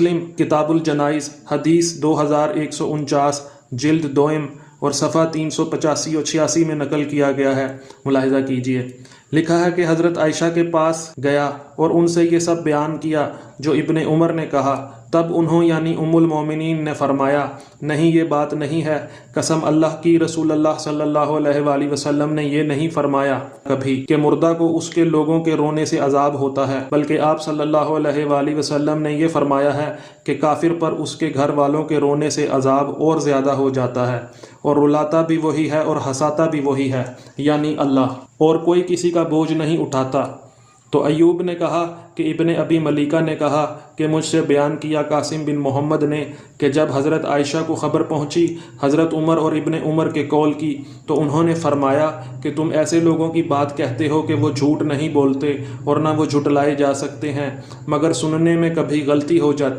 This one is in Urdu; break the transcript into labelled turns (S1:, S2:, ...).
S1: مسلم کتاب الجنائز حدیث 2149 جلد دوئم اور صفحہ 385 اور 86 میں نقل کیا گیا ہے۔ ملاحظہ کیجیے، لکھا ہے کہ حضرت عائشہ کے پاس گیا اور ان سے یہ سب بیان کیا جو ابن عمر نے کہا۔ تب انہوں یعنی ام المومنین نے فرمایا، نہیں یہ بات نہیں ہے، قسم اللہ کی رسول اللہ صلی اللہ علیہ وآلہ وسلم نے یہ نہیں فرمایا کبھی کہ مردہ کو اس کے لوگوں کے رونے سے عذاب ہوتا ہے، بلکہ آپ صلی اللہ علیہ وآلہ وسلم نے یہ فرمایا ہے کہ کافر پر اس کے گھر والوں کے رونے سے عذاب اور زیادہ ہو جاتا ہے، اور رلاتا بھی وہی ہے اور ہنساتا بھی وہی ہے یعنی اللہ، اور کوئی کسی کا بوجھ نہیں اٹھاتا۔ تو ایوب نے کہا کہ ابن ابی ملیکہ نے کہا کہ مجھ سے بیان کیا قاسم بن محمد نے کہ جب حضرت عائشہ کو خبر پہنچی حضرت عمر اور ابن عمر کے قول کی تو انہوں نے فرمایا کہ تم ایسے لوگوں کی بات کہتے ہو کہ وہ جھوٹ نہیں بولتے اور نہ وہ جھٹلائے جا سکتے ہیں، مگر سننے میں کبھی غلطی ہو جاتی